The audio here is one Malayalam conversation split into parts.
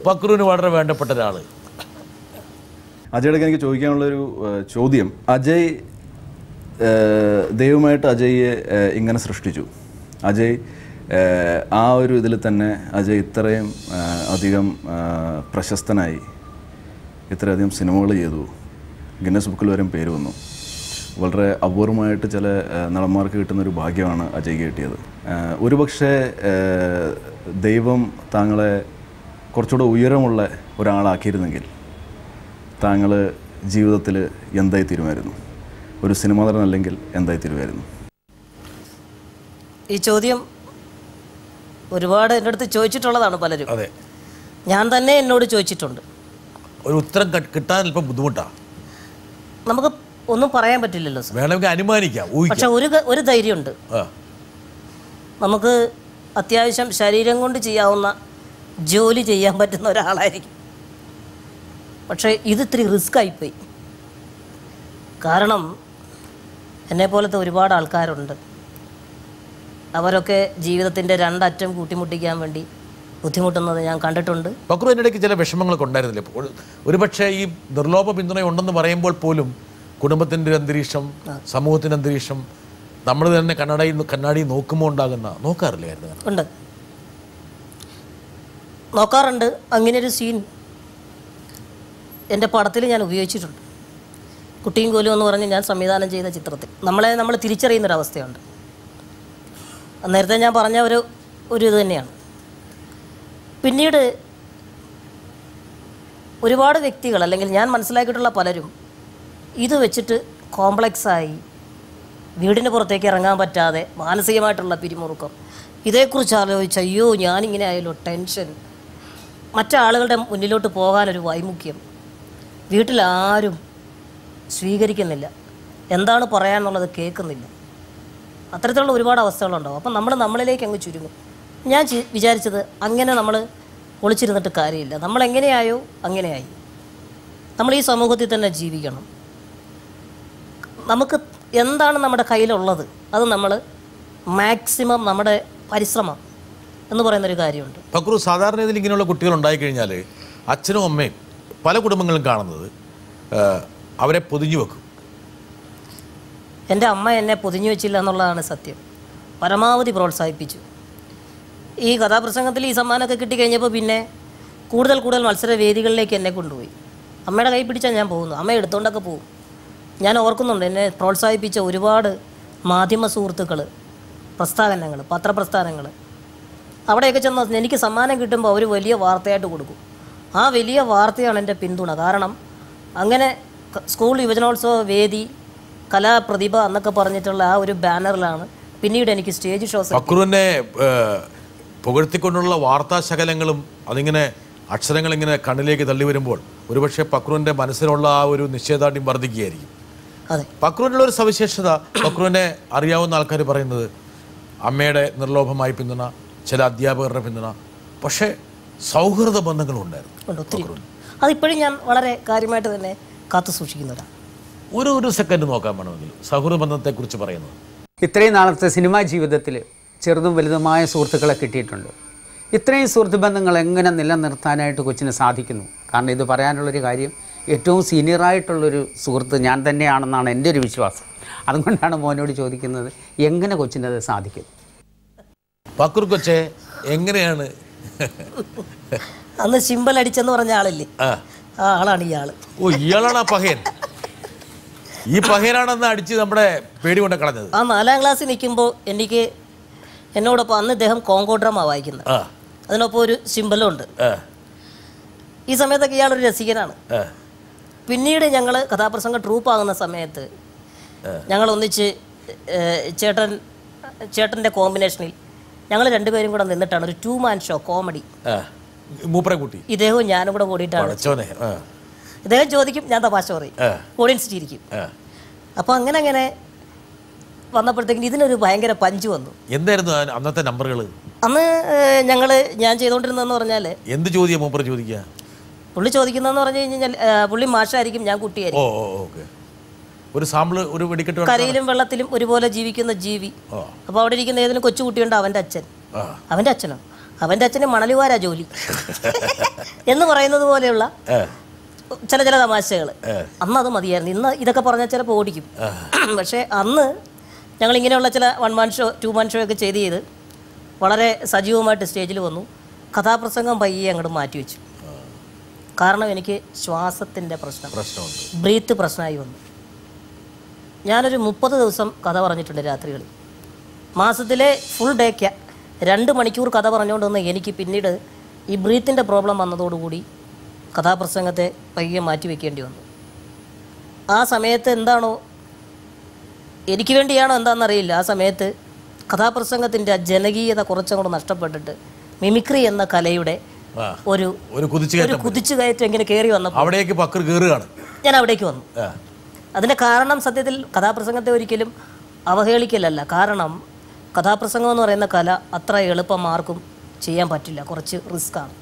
പക്രുവിന് വളരെ വേണ്ടപ്പെട്ട ഒരാൾ. അജയുടെ എനിക്ക് ചോദിക്കാനുള്ളൊരു ചോദ്യം, അജയ് ദൈവമായിട്ട് അജയ്യെ ഇങ്ങനെ സൃഷ്ടിച്ചു. അജയ് ആ ഒരു ഇതിൽ തന്നെ അജയ് ഇത്രയും അധികം പ്രശസ്തനായി, ഇത്രയധികം സിനിമകൾ ചെയ്തു, ഗിന്നസ് ബുക്കിൽ വരെ പേര് വന്നു. വളരെ അപൂർവമായിട്ട് ചില നടന്മാർക്ക് കിട്ടുന്നൊരു ഭാഗ്യമാണ് അജയ്ക്ക് കിട്ടിയത്. ഒരുപക്ഷെ ദൈവം താങ്കളെ കുറച്ചുകൂടെ ഉയരമുള്ള ഒരാളാക്കിയിരുന്നെങ്കിൽ താങ്കൾ ജീവിതത്തിൽ എന്തായി തീരുമായിരുന്നു? ഒരു സിനിമാ നടൻ അല്ലെങ്കിൽ എന്തായി തീരുമായിരുന്നു? ഈ ചോദ്യം ഒരുപാട് എൻ്റെ അടുത്ത് ചോദിച്ചിട്ടുള്ളതാണ് പലരും. അതെ, ഞാൻ തന്നെ എന്നോട് ചോദിച്ചിട്ടുണ്ട്. ഒരു ഉത്തരം കിട്ടാൻ അല്പം ബുദ്ധിമുട്ടാണ്. നമുക്ക് ഒന്നും പറയാൻ പറ്റില്ലല്ലോ സാർ. വേണമെങ്കിൽ അനുമാനിക്കാം. പക്ഷെ ഒരു ധൈര്യമുണ്ട്, നമുക്ക് അത്യാവശ്യം ശരീരം കൊണ്ട് ചെയ്യാവുന്ന ജോലി ചെയ്യാൻ പറ്റുന്ന ഒരാളായിരിക്കും. പക്ഷേ ഇത് ഇത്തിരി റിസ്ക് ആയിപ്പോയി. കാരണം എന്നെപ്പോലത്തെ ഒരുപാട് ആൾക്കാരുണ്ട്. അവരൊക്കെ ജീവിതത്തിൻ്റെ രണ്ടറ്റം കൂട്ടിമുട്ടിക്കാൻ വേണ്ടി ബുദ്ധിമുട്ടുന്നത് ഞാൻ കണ്ടിട്ടുണ്ട്. പക്രു എന്നിടയ്ക്ക് ചില വിഷമങ്ങളൊക്കെ ഉണ്ടായിരുന്നില്ലേ? ഒരുപക്ഷെ ഈ നിർലോഭ പിന്തുണ ഉണ്ടെന്ന് പറയുമ്പോൾ പോലും കുടുംബത്തിൻ്റെ ഒരു അന്തരീക്ഷം, സമൂഹത്തിൻ്റെ അന്തരീക്ഷം, നമ്മൾ തന്നെ കണ്ണാടി നോക്കുമ്പോൾ ഉണ്ടാകുന്ന നോക്കാറില്ലായിരുന്നു? ഉണ്ട്, നോക്കാറുണ്ട്. അങ്ങനെയൊരു സീൻ എൻ്റെ പടത്തിൽ ഞാൻ ഉപയോഗിച്ചിട്ടുണ്ട്. കുട്ടിയും കോലും എന്ന് പറഞ്ഞ് ഞാൻ സംവിധാനം ചെയ്ത ചിത്രത്തിൽ നമ്മൾ തിരിച്ചറിയുന്നൊരവസ്ഥയുണ്ട്. നേരത്തെ ഞാൻ പറഞ്ഞ ഒരു ഇത് തന്നെയാണ്. പിന്നീട് ഒരുപാട് വ്യക്തികൾ, അല്ലെങ്കിൽ ഞാൻ മനസ്സിലാക്കിയിട്ടുള്ള പലരും ഇത് വെച്ചിട്ട് കോംപ്ലക്സായി വീടിന് പുറത്തേക്ക് ഇറങ്ങാൻ പറ്റാതെ മാനസികമായിട്ടുള്ള പിരിമുറുക്കം, ഇതേക്കുറിച്ച് ആലോചിച്ച് അയ്യോ ഞാനിങ്ങനെ ആയാലോ, ടെൻഷൻ, മറ്റാളുകളുടെ മുന്നിലോട്ട് പോകാനൊരു വൈമുഖ്യം, വീട്ടിലാരും സ്വീകരിക്കുന്നില്ല, എന്താണ് പറയാനുള്ളത് കേൾക്കുന്നില്ല, അത്തരത്തിലുള്ള ഒരുപാട് അവസ്ഥകളുണ്ടാവും. അപ്പം നമ്മളിലേക്ക് അങ്ങ് ചുരുങ്ങും. ഞാൻ വിചാരിച്ചത് അങ്ങനെ നമ്മൾ ഒളിച്ചിരുന്നിട്ട് കാര്യമില്ല. നമ്മളെങ്ങനെയായോ അങ്ങനെയായി. നമ്മൾ ഈ സമൂഹത്തിൽ തന്നെ ജീവിക്കണം. നമുക്ക് എന്താണ് നമ്മുടെ കയ്യിലുള്ളത് അത് നമ്മൾ മാക്സിമം നമ്മുടെ പരിശ്രമം എന്ന് പറയുന്നൊരു കാര്യമുണ്ട്. പക്രു, സാധാരണ ഇതിൽ ഇങ്ങനെയുള്ള കുട്ടികൾ ഉണ്ടായിക്കഴിഞ്ഞാൽ അച്ഛനും അമ്മയും പല കുടുംബങ്ങളും കാണുന്നത് അവരെ പൊതിഞ്ഞു വെക്കും. എൻ്റെ അമ്മ എന്നെ പൊതിഞ്ഞു വെച്ചില്ല എന്നുള്ളതാണ് സത്യം. പരമാവധി പ്രോത്സാഹിപ്പിച്ചു. ഈ കഥാപ്രസംഗത്തിൽ ഈ സമ്മാനമൊക്കെ കിട്ടിക്കഴിഞ്ഞപ്പോൾ പിന്നെ കൂടുതൽ മത്സരവേദികളിലേക്ക് എന്നെ കൊണ്ടുപോയി. അമ്മയുടെ കൈ പിടിച്ചാൽ ഞാൻ പോകുന്നു, അമ്മ എടുത്തുകൊണ്ടൊക്കെ പോകും. ഞാൻ ഓർക്കുന്നുണ്ട്, എന്നെ പ്രോത്സാഹിപ്പിച്ച ഒരുപാട് മാധ്യമ സുഹൃത്തുക്കൾ, പ്രസ്ഥാനങ്ങൾ, പത്രപ്രസ്ഥാനങ്ങൾ. അവിടെയൊക്കെ ചെന്ന് എനിക്ക് സമ്മാനം കിട്ടുമ്പോൾ അവർ വലിയ വാർത്തയായിട്ട് കൊടുക്കും. ആ വലിയ വാർത്തയാണ് എൻ്റെ പിന്തുണ. കാരണം അങ്ങനെ സ്കൂൾ യുവജനോത്സവ വേദി, കലാപ്രതിഭ എന്നൊക്കെ പറഞ്ഞിട്ടുള്ള ആ ഒരു ബാനറിലാണ് പിന്നീട് എനിക്ക് സ്റ്റേജ് ഷോസ്. പക്രുവിനെ പുകഴ്ത്തിക്കൊണ്ടുള്ള വാർത്താശകലങ്ങളും അതിങ്ങനെ അക്ഷരങ്ങളിങ്ങനെ കണ്ണിലേക്ക് തള്ളി വരുമ്പോൾ ഒരുപക്ഷെ പക്രുവിൻ്റെ മനസ്സിലുള്ള ആ ഒരു നിശ്ചയദാർഢ്യം വർദ്ധിക്കുകയായിരിക്കും. അതെ, പക്രുവിനുള്ള ഒരു സവിശേഷത, പക്രുവിനെ അറിയാവുന്ന ആൾക്കാർ പറയുന്നത് അമ്മയുടെ നിർലോഭമായ പിന്തുണ, ചില അധ്യാപകരുടെ പിന്തുണ, പക്ഷേ സൗഹൃദ ബന്ധങ്ങളുണ്ടായിരുന്നു ഒത്തിരി. അതിപ്പോഴും ഞാൻ വളരെ കാര്യമായിട്ട് തന്നെ കാത്തു സൂക്ഷിക്കുന്നവരാണ്. ഒരു സെക്കൻഡ് നോക്കാൻ വേണമെങ്കിൽ സൗഹൃദ ബന്ധത്തെക്കുറിച്ച് പറയുന്നത്. ഇത്രയും നാളത്തെ സിനിമാ ജീവിതത്തിൽ ചെറുതും വലുതുമായ സുഹൃത്തുക്കളെ കിട്ടിയിട്ടുണ്ട്. ഇത്രയും സുഹൃത്ത് ബന്ധങ്ങൾ എങ്ങനെ നിലനിർത്താനായിട്ട് കൊച്ചിന് സാധിക്കുന്നു? കാരണം ഇത് പറയാനുള്ളൊരു കാര്യം, ഏറ്റവും സീനിയറായിട്ടുള്ളൊരു സുഹൃത്ത് ഞാൻ തന്നെയാണെന്നാണ് എൻ്റെ ഒരു വിശ്വാസം. അതുകൊണ്ടാണ് മോനോട് ചോദിക്കുന്നത്, എങ്ങനെ കൊച്ചിനത് സാധിക്കും? പക്രു കൊച്ചെ എങ്ങനെയാണ്? അന്ന് സിമ്പൽ അടിച്ചെന്ന് പറഞ്ഞ ആളില്ലേ, ആ ആളാണ് ഇയാൾ. ഓ, ഇയാളാണ് ആ പഹയൻ. ഈ പഹയനാണെന്ന് അടിച്ച് നമ്മുടെ പേടി കൊണ്ട് കളഞ്ഞത്. ആ 4ാം ക്ലാസ്സിൽ നിൽക്കുമ്പോൾ എന്നോടൊപ്പം അന്ന് ഇദ്ദേഹം കോങ്കോ ഡ്രാമ വായിക്കുന്നത്, അതിനൊപ്പം ഒരു സിമ്പലും ഉണ്ട്. ഈ സമയത്തൊക്കെ ഇയാളൊരു രസികനാണ്. പിന്നീട് ഞങ്ങൾ കഥാപ്രസംഗം ട്രൂപ്പാകുന്ന സമയത്ത് ഞങ്ങൾ ഒന്നിച്ച് ചേട്ടൻ്റെ കോമ്പിനേഷനിൽ ഞങ്ങൾ രണ്ടുപേരും കൂടെ നിന്നിട്ടാണ് ഒരു 2 man ഷോ കോമഡി. മൂപ്പരെ കൂട്ടി ഇദ്ദേഹവും ഞാനും കൂടെ കൂടിയിട്ടാണ്. ഇദ്ദേഹം ചോദിക്കും, ഞാൻ തമാശ പറയും, ഓഡിയൻസ് ചിരിക്കും. അപ്പോൾ അങ്ങനെ വന്നപ്പോഴത്തേക്കും ഇതിനൊരു ഭയങ്കര പഞ്ച് വന്നു. എന്തായിരുന്നു അന്നത്തെ നമ്പറുകൾ? അന്ന് ഞാൻ ചെയ്തുകൊണ്ടിരുന്നതെന്ന് പറഞ്ഞാൽ, എന്ത് ചോദ്യം മൂപ്പർ ചോദിക്കുക? പുള്ളി ചോദിക്കുന്നതെന്ന് പറഞ്ഞു കഴിഞ്ഞാൽ, പുള്ളി മാഷായിരിക്കും, ഞാൻ കുട്ടിയായിരിക്കും. ഒരു സാമ്പിൾ, ഒരു വെടിക്കെട്ട്. കരയിലും വെള്ളത്തിലും ഒരുപോലെ ജീവിക്കുന്ന ജീവി. അപ്പോൾ അവിടെ ഇരിക്കുന്ന ഏതെങ്കിലും കൊച്ചുകുട്ടിയുണ്ട്, അവൻ്റെ അച്ഛൻ, അവൻ്റെ അച്ഛനോ അവൻ്റെ അച്ഛന് മണലുവാരാ ജോലി എന്ന് പറയുന്നത് പോലെയുള്ള ചില തമാശകൾ. അന്ന് അത് മതിയായിരുന്നു. ഇന്ന് ഇതൊക്കെ പറഞ്ഞാൽ ചിലപ്പോൾ ഓടിക്കും. പക്ഷേ അന്ന് ഞങ്ങളിങ്ങനെയുള്ള ചില 1 man ഷോ 2 man ഷോ ഒക്കെ ചെയ്ത് വളരെ സജീവമായിട്ട് സ്റ്റേജിൽ വന്നു. കഥാപ്രസംഗം പയ്യെ അങ്ങോട്ട് മാറ്റിവെച്ചു. കാരണം എനിക്ക് ശ്വാസത്തിൻ്റെ പ്രശ്നമുണ്ട്, ബ്രീത്ത് പ്രശ്നമായി വന്നു. ഞാനൊരു 30 ദിവസം കഥ പറഞ്ഞിട്ടുണ്ട് രാത്രികളിൽ. മാസത്തിലെ ഫുൾ ഡേക്ക് 2 മണിക്കൂർ കഥ പറഞ്ഞുകൊണ്ട് വന്ന് എനിക്ക് പിന്നീട് ഈ ബ്രീത്തിൻ്റെ പ്രോബ്ലം വന്നതോടുകൂടി കഥാപ്രസംഗത്തെ പയ്യെ മാറ്റി വയ്ക്കേണ്ടി വന്നു. ആ സമയത്ത് എന്താണോ, എനിക്ക് വേണ്ടിയാണോ എന്താണെന്നറിയില്ല, ആ സമയത്ത് കഥാപ്രസംഗത്തിൻ്റെ ആ ജനകീയത കുറച്ചും കൂടെ നഷ്ടപ്പെട്ടിട്ട് മിമിക്രി എന്ന കലയുടെ ഒരു കുതിച്ചുകയറ്റം ഇങ്ങനെ കയറി വന്നപ്പോൾ അവിടേക്ക് പക്രു കയറുകയാണ്. ഞാൻ അവിടേക്ക് വന്നു. അതിൻ്റെ കാരണം സത്യത്തിൽ കഥാപ്രസംഗത്തെ ഒരിക്കലും അവഹേളിക്കലല്ല. കാരണം കഥാപ്രസംഗം എന്ന് പറയുന്ന കല അത്ര എളുപ്പം ആർക്കും ചെയ്യാൻ പറ്റില്ല. കുറച്ച് റിസ്ക്കാണ്,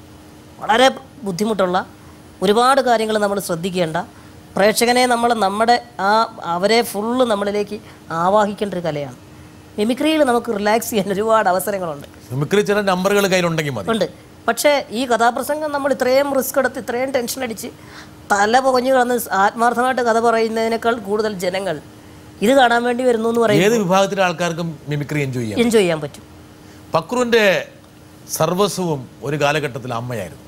വളരെ ബുദ്ധിമുട്ടുള്ള, ഒരുപാട് കാര്യങ്ങൾ നമ്മൾ ശ്രദ്ധിക്കേണ്ട, പ്രേക്ഷകനെ നമ്മുടെ അവരെ ഫുള്ള് നമ്മളിലേക്ക് ആവാഹിക്കേണ്ട ഒരു കലയാണ്. മിമിക്രിയിൽ നമുക്ക് റിലാക്സ് ചെയ്യാൻ ഒരുപാട് അവസരങ്ങളുണ്ട്. മിമിക്രി ചില നമ്പറുകൾ കയ്യിലുണ്ടെങ്കിൽ മതി. ഉണ്ട്. പക്ഷേ ഈ കഥാപ്രസംഗം നമ്മൾ ഇത്രയും റിസ്ക് എടുത്ത് ഇത്രയും ടെൻഷൻ അടിച്ച് തല പുകഞ്ഞു കിടന്ന് ആത്മാർത്ഥമായിട്ട് കഥ പറയുന്നതിനേക്കാൾ കൂടുതൽ ജനങ്ങൾ ഇത് കാണാൻ വേണ്ടി വരുന്നു എന്ന് പറയുന്നത് ഏത് വിഭാഗത്തിലെ ആൾക്കാർക്കും മിമിക്രി എൻജോയ് ചെയ്യാൻ പറ്റും. പക്രുവിൻ്റെ സർവസ്വവും ഒരു കാലഘട്ടത്തിൽ അമ്മയായിരുന്നു.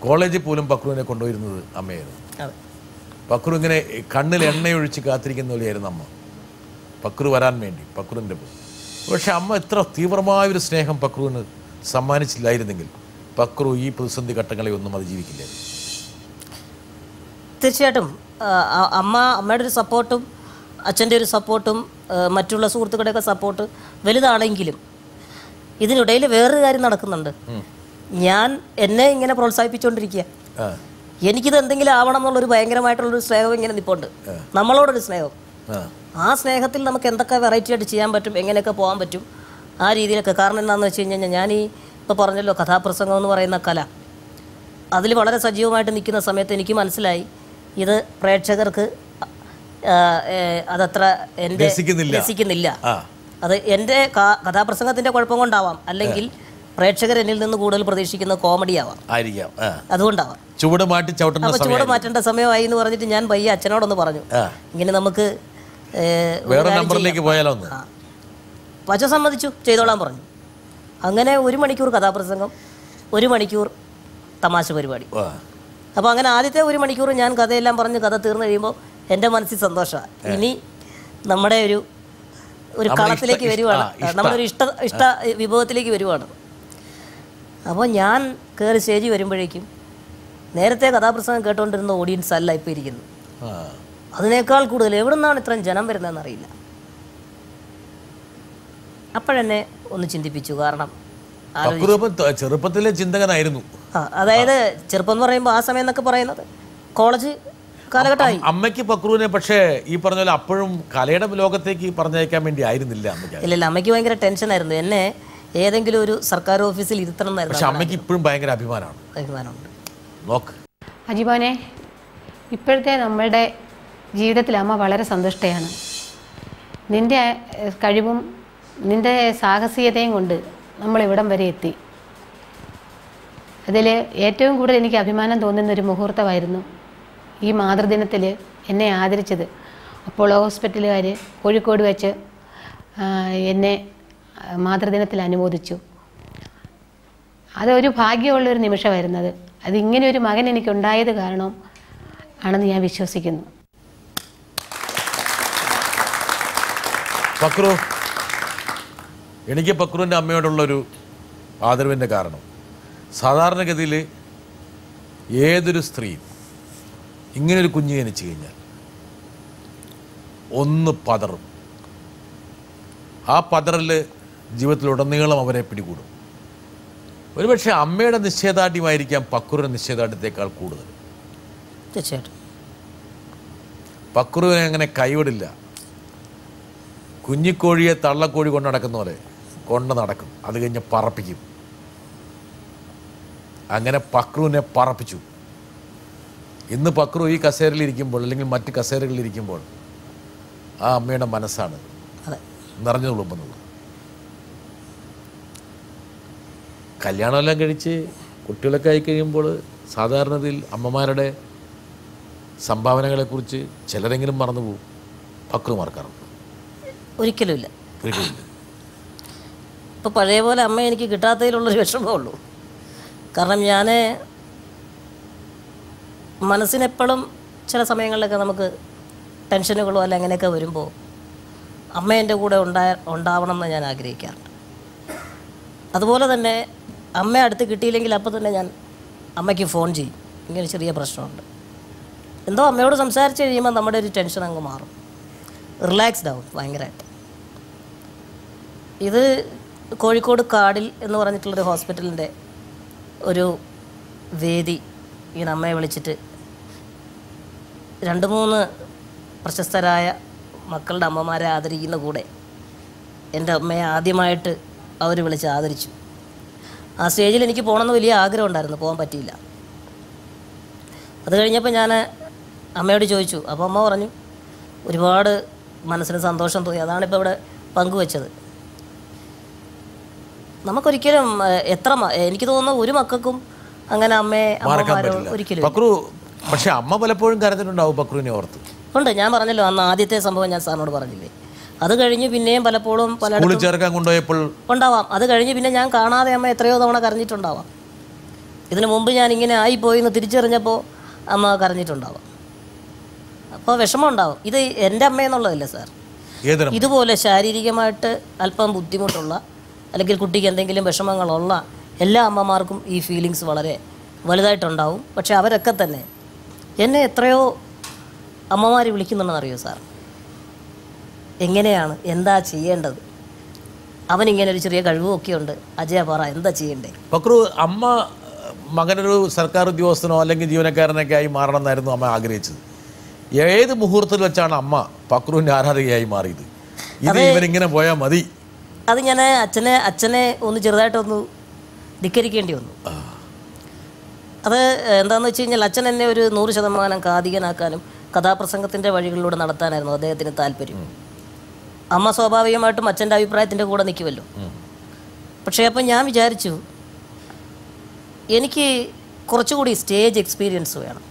കോളേജിൽ പോലും പക്രുവിനെ കൊണ്ടുവരുന്നത് അമ്മയായിരുന്നു. പക്രു ഇങ്ങനെ കണ്ണിൽ എണ്ണയൊഴിച്ച് കാത്തിരിക്കുന്ന പോലെയായിരുന്നു അമ്മ, പക്രു വരാൻ വേണ്ടി, പക്രുവിൻ്റെ പോയി. പക്ഷെ അമ്മ എത്ര തീവ്രമായൊരു സ്നേഹം പക്രുവിന് സമ്മാനിച്ചില്ലായിരുന്നെങ്കിൽ പക്രു ഈ പ്രതിസന്ധി ഘട്ടങ്ങളെ ഒന്നും അതിജീവിക്കില്ലായിരുന്നു. തീർച്ചയായിട്ടും അമ്മയുടെ ഒരു സപ്പോർട്ടും അച്ഛൻ്റെ ഒരു സപ്പോർട്ടും മറ്റുള്ള സുഹൃത്തുക്കളുടെയൊക്കെ സപ്പോർട്ട് വലുതാണെങ്കിലും ഇതിനിടയിൽ വേറൊരു കാര്യം നടക്കുന്നുണ്ട്. ഞാൻ എന്നെ ഇങ്ങനെ പ്രോത്സാഹിപ്പിച്ചുകൊണ്ടിരിക്കുക. എനിക്കിത് എന്തെങ്കിലും ആവണം എന്നുള്ളൊരു ഭയങ്കരമായിട്ടുള്ളൊരു സ്നേഹം ഇങ്ങനെ നിൽപ്പുണ്ട്, നമ്മളോടൊരു സ്നേഹം. ആ സ്നേഹത്തിൽ നമുക്ക് എന്തൊക്കെ വെറൈറ്റി ആയിട്ട് ചെയ്യാൻ പറ്റും, എങ്ങനെയൊക്കെ പോകാൻ പറ്റും, ആ രീതിയിലൊക്കെ. കാരണം എന്താണെന്ന് വെച്ച് കഴിഞ്ഞാൽ ഞാൻ ഇപ്പോൾ പറഞ്ഞല്ലോ കഥാപ്രസംഗം എന്ന് പറയുന്ന കല, അതിൽ വളരെ സജീവമായിട്ട് നിൽക്കുന്ന സമയത്ത് എനിക്ക് മനസ്സിലായി ഇത് പ്രേക്ഷകർക്ക് അതത്ര എൻ്റെ രസിക്കുന്നില്ല. അത് എൻ്റെ കഥാപ്രസംഗത്തിൻ്റെ കുഴപ്പം കൊണ്ടാവാം, അല്ലെങ്കിൽ പ്രേക്ഷകർ എന്നിൽ നിന്ന് കൂടുതൽ പ്രതീക്ഷിക്കുന്ന കോമഡി ആവാം, അതുകൊണ്ടാവാം. ചുവട് മാറ്റേണ്ട സമയമായി എന്ന് പറഞ്ഞിട്ട് ഞാൻ പയ്യെ അച്ഛനോടൊന്ന് പറഞ്ഞു, ഇങ്ങനെ നമുക്ക് വേറെ നമ്പറിലേക്ക് പോയാലോ. അച്ഛൻ സമ്മതിച്ചു, ചെയ്തോളാൻ പറഞ്ഞു. അങ്ങനെ 1 മണിക്കൂർ കഥാപ്രസംഗം, 1 മണിക്കൂർ തമാശ പരിപാടി. അപ്പോൾ അങ്ങനെ ആദ്യത്തെ 1 മണിക്കൂർ ഞാൻ കഥയെല്ലാം പറഞ്ഞ് കഥ തീർന്നു കഴിയുമ്പോൾ എൻ്റെ മനസ്സിൽ സന്തോഷമാണ്. ഇനി നമ്മുടെ ഒരു കളത്തിലേക്ക് വരുവാണ്, നമ്മളൊരു ഇഷ്ട വിഭവത്തിലേക്ക് വരുവാണ്. അപ്പോൾ ഞാൻ കയറി സ്റ്റേജിൽ വരുമ്പോഴേക്കും നേരത്തെ കഥാപ്രസംഗം കേട്ടുകൊണ്ടിരുന്ന ഓഡിയൻസ് അല്ല ഇപ്പോൾ ഇരിക്കുന്നു. അതിനേക്കാൾ കൂടുതൽ എവിടെ നിന്നാണ് ഇത്രയും ജനം വരുന്നതെന്ന് അറിയില്ല. അപ്പോഴെന്നെ ഒന്ന് ചിന്തിപ്പിച്ചു. കാരണം ചെറുപ്പത്തിലെ ചിന്തകനായിരുന്നു. അതായത് ചെറുപ്പം എന്ന് പറയുമ്പോൾ ആ സമയം എന്നൊക്കെ പറയുന്നത് കോളേജ് കാലഘട്ടമായി. അമ്മയ്ക്ക് പക്രുവിനെ പക്ഷേ ഈ പറഞ്ഞ പോലെ അപ്പോഴും കലയുടെ ലോകത്തേക്ക് പറഞ്ഞയക്കാൻ വേണ്ടി ആയിരുന്നില്ല. ഇല്ല, അമ്മയ്ക്ക് ഭയങ്കര ടെൻഷനായിരുന്നു. എന്നെ ഏതെങ്കിലും ഒരു സർക്കാർ ഓഫീസിൽ ഇരുത്തണം എന്നായിരുന്നു. പക്ഷെ അമ്മയ്ക്ക് ഇപ്പോഴും ഭയങ്കര അഭിമാനമുണ്ട്. നോക്ക് അജിബോനെ, ഇപ്പോഴത്തെ നമ്മളുടെ ജീവിതത്തിൽ അമ്മ വളരെ സന്തുഷ്ടയാണ്. നിൻ്റെ കഴിവും നിൻ്റെ സാഹസികതയും കൊണ്ട് നമ്മളിവിടം വരെ എത്തി. അതിൽ ഏറ്റവും കൂടുതൽ എനിക്ക് അഭിമാനം തോന്നുന്നൊരു മുഹൂർത്തമായിരുന്നു ഈ മാതൃദിനത്തിൽ എന്നെ ആദരിച്ചത്. അപ്പോളോ ഹോസ്പിറ്റലുകാർ കോഴിക്കോട് വെച്ച് എന്നെ മാതൃദിനത്തിൽ അനുമോദിച്ചു. അതൊരു ഭാഗ്യമുള്ളൊരു നിമിഷമായിരുന്നത്. അതിങ്ങനെ ഒരു മകൻ എനിക്കുണ്ടായത് കാരണം ആണെന്ന് ഞാൻ വിശ്വസിക്കുന്നു. പക്രു, എനിക്ക് പക്രുവിൻ്റെ അമ്മയോടുള്ളൊരു ആദരവിൻ്റെ കാരണം, സാധാരണഗതിയിൽ ഏതൊരു സ്ത്രീയും ഇങ്ങനൊരു കുഞ്ഞ് ജനിച്ചു കഴിഞ്ഞാൽ ഒന്ന് പതറും. ആ പതറൽ ജീവിതത്തിലുടനീളം അവരെ പിടികൂടും. ഒരുപക്ഷെ അമ്മയുടെ നിശ്ചയദാർഢ്യമായിരിക്കാം പക്രുവിൻ്റെ നിശ്ചയദാർഢ്യത്തേക്കാൾ കൂടുതൽ. തീർച്ചയായിട്ടും പക്രുവിനെ അങ്ങനെ കൈവിടില്ല. കുഞ്ഞിക്കോഴിയെ തള്ളക്കോഴി കൊണ്ട് നടക്കുന്ന പോലെ കൊണ്ട് നടക്കും, അത് കഴിഞ്ഞ് പറപ്പിക്കും. അങ്ങനെ പക്രുവിനെ പറപ്പിച്ചു. ഇന്ന് പക്രു ഈ കസേരയിലിരിക്കുമ്പോൾ അല്ലെങ്കിൽ മറ്റ് കസേരകളിലിരിക്കുമ്പോൾ ആ അമ്മയുടെ മനസ്സാണ് നിറഞ്ഞു തുളുമ്പുന്നത്. കല്യാണമെല്ലാം കഴിച്ച് കുട്ടികളൊക്കെ ആയി കഴിയുമ്പോൾ സാധാരണത്തിൽ അമ്മമാരുടെ സംഭാവനകളെക്കുറിച്ച് ചിലരെങ്കിലും മറന്നു പോകും. പക്രു മറക്കാറുണ്ട്? ഒരിക്കലുമില്ല. ഒരിക്കലില്ല. ഇപ്പോൾ പഴയ പോലെ അമ്മ എനിക്ക് കിട്ടാത്തതിലുള്ളൊരു വിഷമമേ ഉള്ളൂ. കാരണം ഞാൻ മനസ്സിനെപ്പോഴും ചില സമയങ്ങളിലൊക്കെ നമുക്ക് ടെൻഷനുകളോ അല്ല അങ്ങനെയൊക്കെ വരുമ്പോൾ അമ്മ എൻ്റെ കൂടെ ഉണ്ടാവണം എന്ന് ഞാൻ ആഗ്രഹിക്കാറുണ്ട്. അതുപോലെ തന്നെ അമ്മ അടുത്ത് കിട്ടിയില്ലെങ്കിൽ അപ്പോൾ തന്നെ ഞാൻ അമ്മയ്ക്ക് ഫോൺ ചെയ്യും, ഇങ്ങനെ ചെറിയ പ്രശ്നമുണ്ട്. എന്തോ അമ്മയോട് സംസാരിച്ച് കഴിയുമ്പോൾ നമ്മുടെ ഒരു ടെൻഷൻ അങ്ങ് മാറും, റിലാക്സ്ഡ് ആവും ഭയങ്കരമായിട്ട്. ഇത് കോഴിക്കോട് കാടിൽ എന്ന് പറഞ്ഞിട്ടുള്ളൊരു ഹോസ്പിറ്റലിൻ്റെ ഒരു വേദി ഇങ്ങനെ അമ്മയെ വിളിച്ചിട്ട് 2-3 പ്രശസ്തരായ മക്കളുടെ അമ്മമാരെ ആദരിക്കുന്ന കൂടെ എൻ്റെ അമ്മയെ ആദ്യമായിട്ട് അവർ വിളിച്ച് ആദരിച്ചു. ആ സ്റ്റേജിൽ എനിക്ക് പോകണമെന്ന് വലിയ ആഗ്രഹം ഉണ്ടായിരുന്നു, പോകാൻ പറ്റിയില്ല. അത് കഴിഞ്ഞപ്പോൾ ഞാൻ അമ്മയോട് ചോദിച്ചു. അപ്പോൾ അമ്മ പറഞ്ഞു ഒരുപാട് മനസ്സിന് സന്തോഷം തോന്നി, അതാണിപ്പോൾ ഇവിടെ പങ്കുവെച്ചത്. നമുക്കൊരിക്കലും എനിക്ക് തോന്നുന്നു ഒരു മക്കൾക്കും അങ്ങനെ അമ്മമാരോ ഒരിക്കലും. പക്രു പക്ഷെ അമ്മ പലപ്പോഴും കരഞ്ഞിട്ടുണ്ടാവും പക്രുവിനെ ഓർത്ത്. ഉണ്ട്, ഞാൻ പറഞ്ഞല്ലോ അന്ന് ആദ്യത്തെ സംഭവം ഞാൻ സാറിനോട് പറഞ്ഞില്ലേ. അത് കഴിഞ്ഞ് പിന്നെയും പലപ്പോഴും സ്കൂളിൽ ചേർക്കാൻ കൊണ്ടുപോയപ്പോൾ ഉണ്ടാവാം. അത് കഴിഞ്ഞ് പിന്നെ ഞാൻ കാണാതെ അമ്മ എത്രയോ തവണ കരഞ്ഞിട്ടുണ്ടാവാം. ഇതിനു മുമ്പ് ഞാൻ ഇങ്ങനെ ആയിപ്പോയി എന്ന് തിരിച്ചറിഞ്ഞപ്പോൾ അമ്മ കരഞ്ഞിട്ടുണ്ടാവാം. അപ്പോൾ വിഷമം ഉണ്ടാവും. ഇത് എൻ്റെ അമ്മയെന്നുള്ളതല്ല സാർ, ഇതുപോലെ ശാരീരികമായിട്ട് അല്പം ബുദ്ധിമുട്ടുള്ള അല്ലെങ്കിൽ കുട്ടിക്ക് എന്തെങ്കിലും വിഷമങ്ങളുള്ള എല്ലാ അമ്മമാർക്കും ഈ ഫീലിങ്സ് വളരെ വലുതായിട്ടുണ്ടാവും. പക്ഷെ അവരൊക്കെ തന്നെ എന്നെ എത്രയോ അമ്മമാർ വിളിക്കുന്നുണ്ടെന്നറിയോ സാർ? എങ്ങനെയാണ്, എന്താ ചെയ്യേണ്ടത്? അവനിങ്ങനെ ഒരു ചെറിയ കഴിവുമൊക്കെ ഉണ്ട്, അജയ പറ എന്താ ചെയ്യണ്ടേ? പക്രു, അമ്മ മകനൊരു സർക്കാർ ഉദ്യോഗസ്ഥനോ അല്ലെങ്കിൽ ജീവനക്കാരനൊക്കെ ആയി മാറണമെന്നായിരുന്നു അമ്മ ആഗ്രഹിച്ചത്. ഏത് മുഹൂർത്തത്തിൽ വെച്ചാണ് അമ്മ പക്രുവിൻ്റെ ആരാധികയായി മാറിയത്? ഇത് ഇവനിങ്ങനെ പോയാൽ മതി. അത് ഞാൻ അച്ഛനെ ഒന്ന് ചെറുതായിട്ടൊന്ന് ധിക്കരിക്കേണ്ടി വന്നു. അത് എന്താണെന്ന് വെച്ച് കഴിഞ്ഞാൽ അച്ഛൻ എന്നെ ഒരു 100% കാതികനാക്കാനും കഥാപ്രസംഗത്തിൻ്റെ വഴികളിലൂടെ നടത്താനായിരുന്നു അദ്ദേഹത്തിന് താല്പര്യം. അമ്മ സ്വാഭാവികമായിട്ടും അച്ഛൻ്റെ അഭിപ്രായത്തിൻ്റെ കൂടെ നിൽക്കുമല്ലോ. പക്ഷേ അപ്പം ഞാൻ വിചാരിച്ചു എനിക്ക് കുറച്ചുകൂടി സ്റ്റേജ് എക്സ്പീരിയൻസ് വേണം.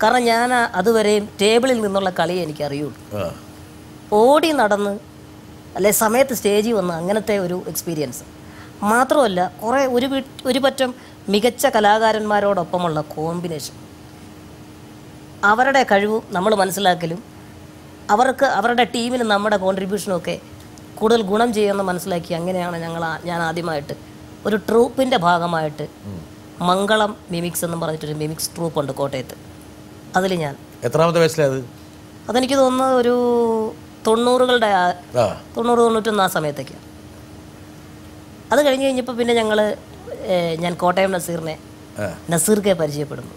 കാരണം ഞാൻ അതുവരെയും ടേബിളിൽ നിന്നുള്ള കളിയെ എനിക്ക് അറിയുള്ളൂ. ഓടി നടന്ന് അല്ലെ സമയത്ത് സ്റ്റേജിൽ വന്ന് അങ്ങനത്തെ ഒരു എക്സ്പീരിയൻസ് മാത്രമല്ല, ഒരു പറ്റം മികച്ച കലാകാരന്മാരോടൊപ്പമുള്ള കോമ്പിനേഷൻ, അവരുടെ കഴിവും നമ്മൾ മനസ്സിലാക്കലും അവരുടെ ടീമിന് നമ്മുടെ കോൺട്രിബ്യൂഷനൊക്കെ കൂടുതൽ ഗുണം ചെയ്യുമെന്ന് മനസ്സിലാക്കി അങ്ങനെയാണ് ഞാൻ ആദ്യമായിട്ട് ഒരു ട്രൂപ്പിൻ്റെ ഭാഗമായിട്ട് മംഗളം മിമിക്സ് എന്ന് പറഞ്ഞിട്ടൊരു മിമിക്സ് ട്രൂപ്പ് ഉണ്ട് കോട്ടയത്ത്. അതിൽ ഞാൻ എത്രാമത്തെ വയസ്സിലത്? അതെനിക്ക് തോന്നുന്നത് ഒരു 90-കളുടെ 90-91 ആ സമയത്തൊക്കെയാണ്. അത് കഴിഞ്ഞപ്പോൾ പിന്നെ ഞാൻ കോട്ടയം നസീറിനെ പരിചയപ്പെടുന്നു.